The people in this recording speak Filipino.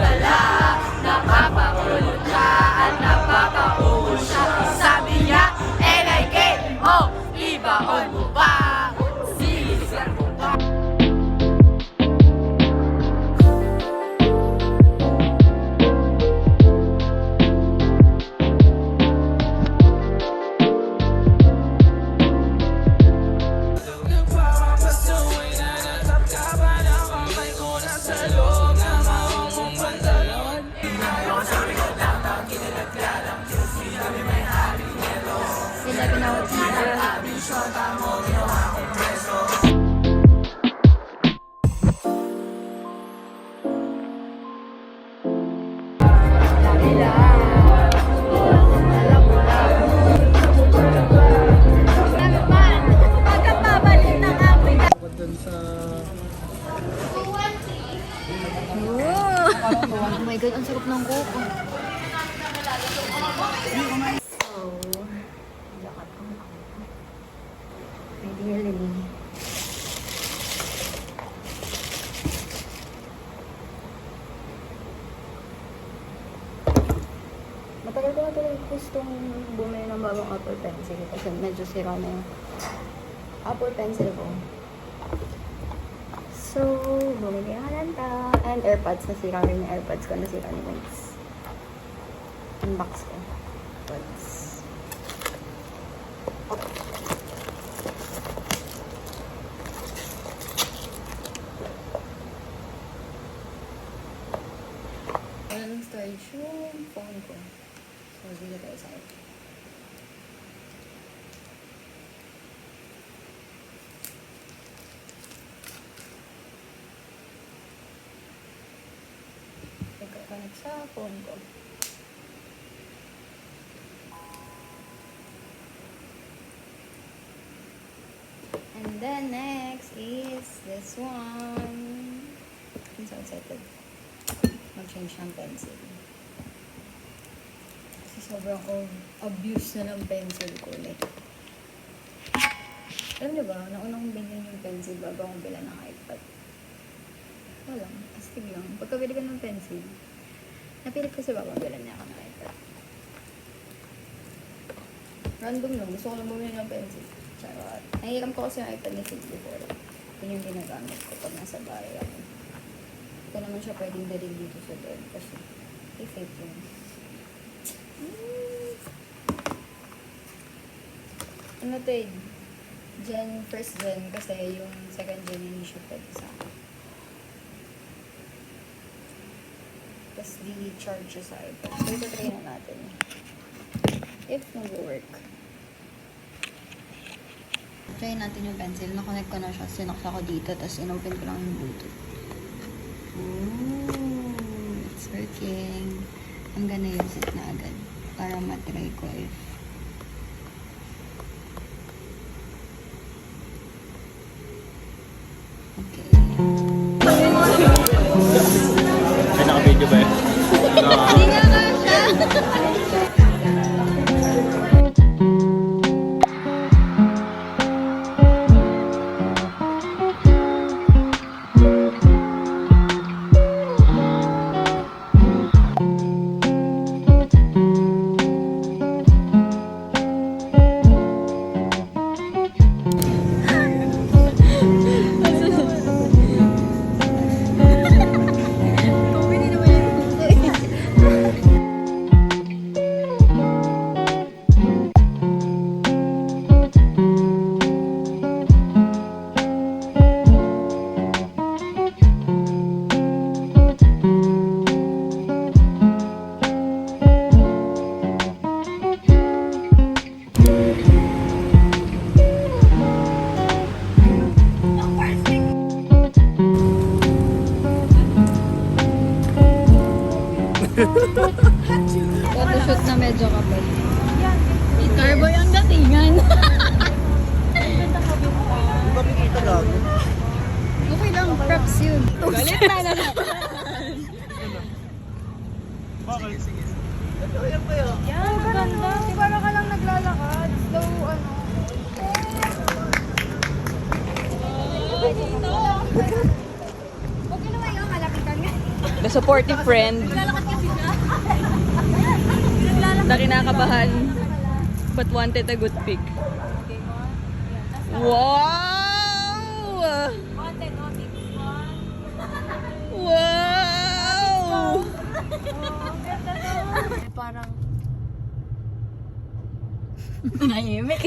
tulala. Napapakulot siya at napapaungol siya. Sabi niya, LIK, oh, ibaon mo ba? Silisar mo ba? Sila pinawag sila. Oh my God, ang sarap ng coco. Really? Matagal ko na talaga gustong bumili ng bagong Apple Pencil kasi medyo sira na yung Apple Pencil ko. So, bumili ako lang ta. And AirPods, nasira rin yung AirPods ko. Nasira ni Max. Unbox ko. AirPods. Walang storage yung phone ko. So, dito tayo sa akin. Nagkakanak sa phone ko. And then next is this one. I'm so excited. Mag-change ng pencil. Kasi sobrang abuse na ng pencil ko. Like, alam niyo ba, nauna kong bilhin yung pencil bago akong bilan ng iPad. Wala lang, astig lang. Pagkabili ko ng pencil, napilit ko si Baba, bilan niya ako ng iPad. Random lang, gusto ko lang bumili ng pencil. Charot. Nahiram ko kasi yung iPad ni Sid before. Yun yung ginagamit ko pag nasa bahay ako. Hindi naman siya pwedeng dalhin dito sa bed kasi i-fake yun. Ano to eh? First gen kasi yung second gen hindi siya pwede sa akin. Tapos di-charge siya sa iPad. So ito try na natin. If mag-work. Try natin yung pencil. Nakonect ko na siya. Sinaksa ko dito. Tapos inopen ko lang yung Bluetooth. Ooh, it's working. I'm gonna use it na agad para matry ko if okay. Ay, naka-video ba eh? Hindi nga nga siya. Photoshoot na medyo kapal. Carboy ang datingan. Okay lang, props yun. Galit na naman. Bakit? Yan, maganda. Para ka lang naglalakad. Slow, ano. Huwag yun naman yung malapitan nga. The supportive friend. Na kinakabahan, but wanted a good pic. Wow! Wow! Parang Nahimik.